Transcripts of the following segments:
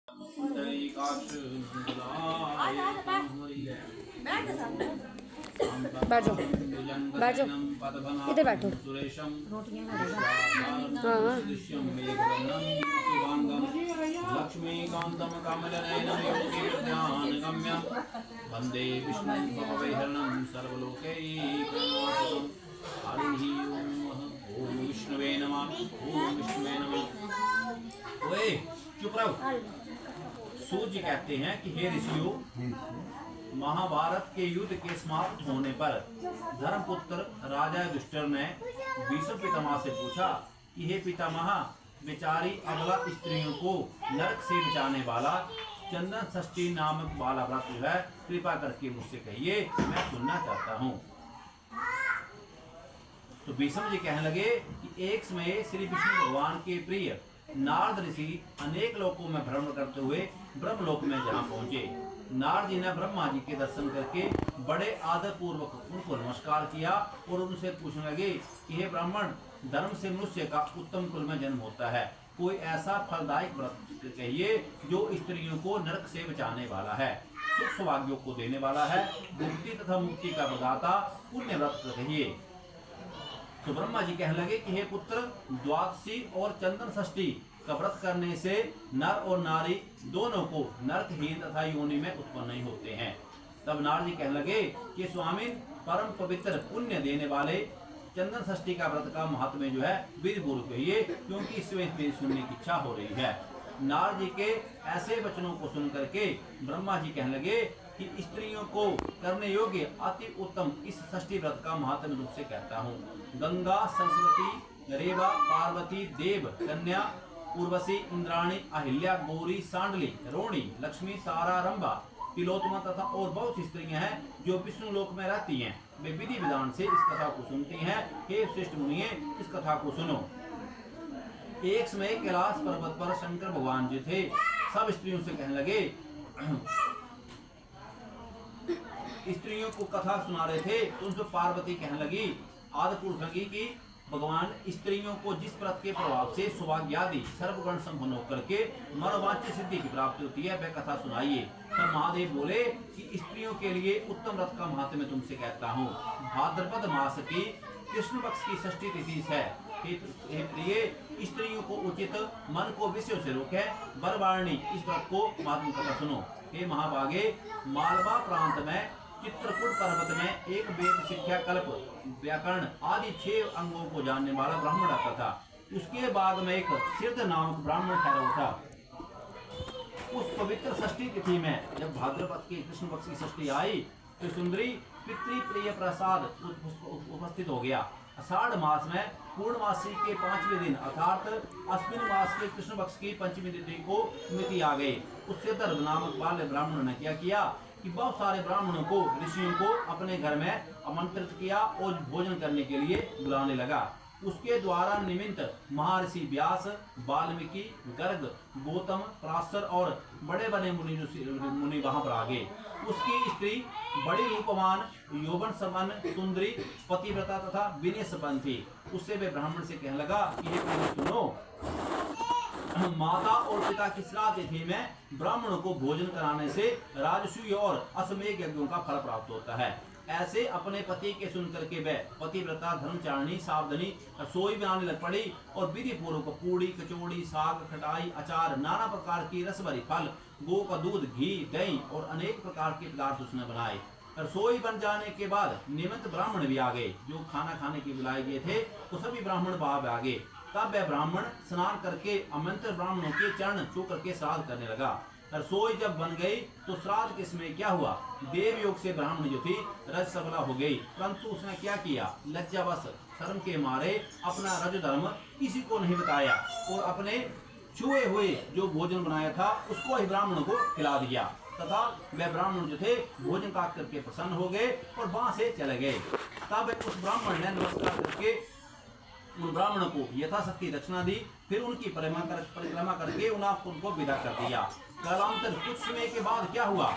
बैठ जाओ, बैठ जाओ, इधर बैठो। हाँ लक्ष्मीकान्तं कमलनयनं योगिविज्ञानगम्यं वन्दे विष्णुभवैहरणं सर्वलोकैकनाथं। हरिः ओम विष्णुवे नमः। ओम विष्णुवे नमः। ओए चुप रहो। सूत जी कहते हैं कि हे ऋषियों, महाभारत के युद्ध के समाप्त होने पर धर्मपुत्र राजा युधिष्ठिर ने भीष्म पितामह से पूछा कि हे पितामह, बेचारी अबला स्त्रियों को नरक से बचाने वाला चंदन षष्ठी नामक वाला व्रत जो है कृपा करके मुझसे कहिए, मैं सुनना चाहता हूँ। तो भीष्म जी कहने लगे कि एक समय श्री विष्णु भगवान के प्रिय नारद ऋषि अनेक लोकों में भ्रमण करते हुए ब्रह्मलोक में जहाँ पहुँचे, नारद जी ने ब्रह्मा जी के दर्शन करके बड़े आदर पूर्वक उनको नमस्कार किया और उनसे पूछने लगे कि हे ब्राह्मण, धर्म से मनुष्य का उत्तम कुल में जन्म होता है, कोई ऐसा फलदायक व्रत कहिए जो स्त्रियों को नरक से बचाने वाला है, सुख सौभाग्यों को देने वाला है, मुक्ति तथा मुक्ति का प्रदाता पुण्य व्रत कहिए। तो ब्रह्मा जी कहने लगे कि हे पुत्र, द्वादशी और चंदन षष्ठी का व्रत करने से नर और नारी दोनों को नरकहीन तथा योनि में उत्पन्न नहीं होते हैं। तब नारद जी कहने लगे कि स्वामी, परम पवित्र पुण्य देने वाले चंदन षष्ठी का व्रत का महात्म्य जो है विधि पूर्वक कहिए, क्योंकि इसमें सुनने की इच्छा हो रही है। नारद जी के ऐसे वचनों को सुन करके ब्रह्मा जी कहने लगे कि स्त्रियों को करने योग्य अति उत्तम इस षष्ठी व्रत का महात्म्य रूप से कहता हूँ। गंगा, सरस्वती, रेवा, पार्वती, देव, कन्या, उर्वशी, इंद्राणी, अहिल्या, गौरी, सांडली, रोणी, लक्ष्मी, तारा, रंभा, तिलोत्तमा तथा और बहुत स्त्रियां हैं जो विष्णु लोक में रहती हैं, वे विधि विधान से इस कथा को सुनती हैं। हे श्रेष्ठ मुनिये, इस कथा को सुनो। एक समय कैलाश पर्वत पर शंकर भगवान जी थे, सब स्त्रियों से कहने लगे, स्त्रियों को कथा सुना रहे थे तो उनसे पार्वती कहने लगी, आदि पुरुष लगी कि भगवान स्त्रियों को जिस व्रत के प्रभाव से सौभाग्यादि सर्वगुण संपन्न होकर के मनोवांछित सिद्धि की प्राप्ति होती है, वह कथा सुनाइए। तब महादेव बोले कि स्त्रियों के लिए उत्तम व्रत का महत्व मैं तुमसे कहता हूँ। भाद्रपद मास की कृष्ण पक्ष की षष्ठी तिथि है। हे प्रिय, स्त्रियों को उचित मन को विषयों से रोके बरवारणी इस व्रत को महत्व कथा सुनो। हे महाभागे, मालवा प्रांत में चित्रकूट पर्वत में एक वेद, शिक्षा, कल्प, व्याकरण आदि 6 अंगों को जानने वाला ब्राह्मण रहता था। उसके बाद में एक सिद्ध नामक ब्राह्मण ठहरा था। उस पवित्र षष्ठी तिथि में जब भाद्रपद की कृष्ण पक्ष की षष्ठी आई तो सुंदरी पितृप्रिय प्रसाद उपस्थित हो गया। आषाढ़ मास में पूर्णमासी के 5वें दिन अर्थात अश्विन मास के कृष्ण पक्ष की पंचमी तिथि को मिति आ गई। उससे धर्म नामक बाल्य ब्राह्मण ने क्या किया कि बहुत सारे ब्राह्मणों को, ऋषियों को अपने घर में आमंत्रित किया और भोजन करने के लिए बुलाने लगा। उसके द्वारा निमित्त महर्षि व्यास, वाल्मीकि, गर्ग, गौतम, पराशर और बड़े बड़े मुनि वहां पर आ गए। उसकी स्त्री बड़ी रूपवान, यौवन संपन्न, सुंदरी, पतिव्रता तथा विनय संपन्न थी। उससे वे ब्राह्मण से कहने लगा कि ये सुनो, माता और पिता की श्राद्ध तिथि में ब्राह्मणों को भोजन कराने से राजसूय और अश्वमेध यज्ञों का फल प्राप्त होता है। ऐसे अपने पति के सुनकर के वह पतिव्रता धर्मचारिणी सावधानी रसोई बनाने लग पड़ी और विधि पूर्वक पूड़ी, कचौड़ी, साग, खटाई, अचार, नाना प्रकार की रस भरी फल, गो का दूध, घी, दही और अनेक प्रकार के पदार्थ उसने बनाए। रसोई बन जाने के बाद निमित्त ब्राह्मण भी आ गए। जो खाना खाने के बुलाए गए थे तो सभी ब्राह्मण बाहर आ गए। तब वह ब्राह्मण स्नान करके आमंत्रित ब्राह्मणों के चरण छू करके श्राद्ध करने लगा। रसोई जब बन गई तो श्राद्ध के समय क्या हुआ, देव योग से ब्राह्मण जो थी रज सबला हो गई, परंतु उसने क्या किया, लज्जावश शर्म के मारे अपना रज धर्म किसी को नहीं बताया और अपने छुए हुए जो भोजन बनाया था उसको ही ब्राह्मणों को खिला दिया तथा वे ब्राह्मण जो थे भोजन काट करके प्रसन्न हो गए और वहां से चले गए। तब उस ब्राह्मण ने नमस्कार करके उन ब्राह्मणों को यथाशक्ति दक्षिणा दी, फिर उनकी परिक्रमा करके उनको विदा कर दिया। कालांतर कुछ समय के बाद क्या हुआ,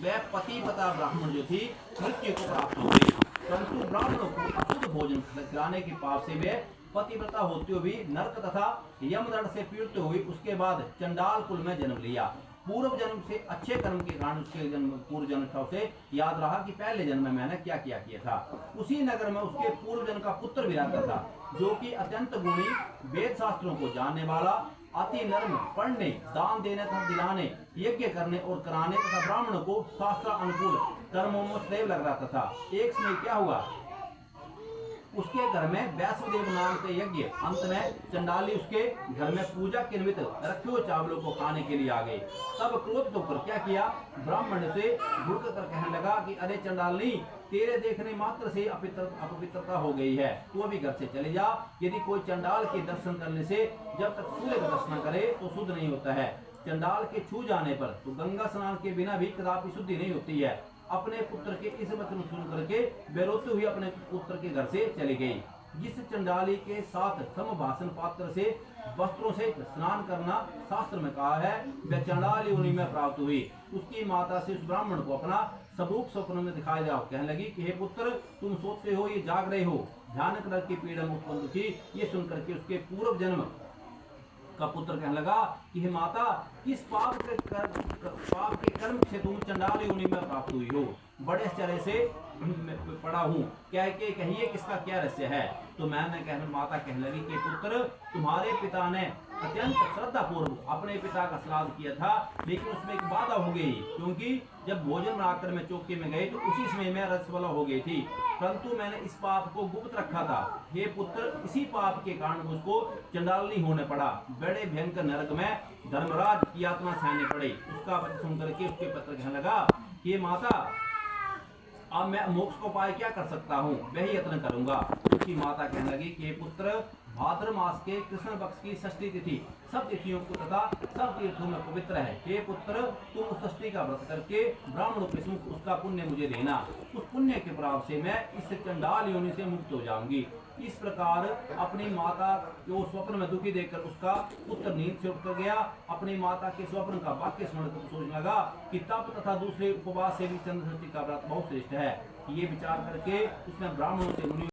वह पतिव्रता ब्राह्मण जो थी मृत्यु को प्राप्त हो गई, परंतु ब्राह्मणों को अशुद्ध भोजन खिलाने के पाप से वे पतिव्रता होते हुए भी नरक तथा यमदंड से पीड़ित हुई, उसके बाद चंडाल कुल में जन्म लिया। पूर्व जन्म से अच्छे कर्म के कारण उसके जन्म पूर्व जन्म था उसे याद रहा कि पहले जन्म में मैंने क्या क्या किया था। उसी नगर में उसके पूर्व जन्म का पुत्र भी रहता था, जो कि अत्यंत गुणी, वेद शास्त्रों को जानने वाला, अति नर्म, पढ़ने, दान देने तथा दिलाने, यज्ञ करने और कराने तथा ब्राह्मणों को शास्त्र अनुकूल कर्मों में सदैव लग रहा था। एक समय क्या हुआ, उसके घर में वैष्णदेव नाम के यज्ञ, अंत में चंडाली उसके घर में पूजा के निमित्त रखे हुए चावलों को खाने के लिए आ गए। तब क्रोधित होकर क्या किया, ब्राह्मण से भुड़क कर कहने लगा कि अरे चंडाली, तेरे देखने मात्र से अपवित्रता हो गई है, तू अभी घर से चले जा। यदि कोई चंडाल के दर्शन करने से जब तक सूर्य का दर्शन करे तो शुद्ध नहीं होता है। चंडाल के छू जाने पर तो गंगा स्नान के बिना भी कदापि शुद्धि नहीं होती है। अपने पुत्र के इस वचन सुन करके वे रोते हुए अपने पुत्र के घर से चली गई। जिस चंडाली के साथ समभाषण पात्र से वस्त्रों से स्नान करना शास्त्र में कहा है, वह चंडाली योनि में प्राप्त हुई। उसकी माता से उस ब्राह्मण को अपना स्वरूप स्वप्न में दिखाई दिया। कहने लगी कि हे पुत्र, तुम सोते हो, ये जाग रहे हो, भयानक नरक की पीड़ा में उत्पन्न थी। ये सुनकर के उसके पूर्व जन्म का पुत्र कहने लगा कि हे माता, किस पाप के कर्म से तुम चंडाल योनि में प्राप्त हुई हो? बड़े आश्चर्य से पड़ा हूँ, क्या के कहिए किसका क्या रहस्य है? तो माता कहने लगी कि पुत्र, तुम्हारे पिता ने अत्यंत श्रद्धा पूर्वक अपने पिता का श्राद्ध किया था, लेकिन उसमें एक बाधा हो गई, क्योंकि जब भोजन बनाकर मैं चौके में गए तो उसी समय में रसवला हो गई थी, परंतु मैंने इस पाप को गुप्त रखा था। हे पुत्र, इसी पाप के कारण मुझको चंडालनी होने पड़ा। बड़े भयंकर नरक में धर्मराज की यातना सहने पड़ी। उसका वचन सुनकर के उसके पुत्र कहने लगा कि माता, अब मैं मोक्ष को उपाय क्या कर सकता हूँ, वही यत्न करूंगा। उसकी माता कहने लगी कि पुत्र, भाद्र मास के कृष्ण पक्ष की षष्ठी तिथि सब तिथियों को तथा सब तीर्थों में पवित्र है। हे पुत्र, तुम उस षष्ठी का व्रत करके ब्राह्मणों के सम्मुख उसका पुण्य मुझे देना। उस पुण्य के प्रभाव से मैं इस चंडाल योनि से मुक्त हो जाऊंगी। इस प्रकार अपनी माता को स्वप्न में दुखी देखकर उसका पुत्र नींद से उठकर गया। अपनी माता के स्वप्न का वाक्य स्मरण कर सोचने लगा कि तप तथा दूसरे उपवास से भी चंद्र षष्ठी का व्रत बहुत श्रेष्ठ है। ये विचार करके उसने ब्राह्मणों से मुनि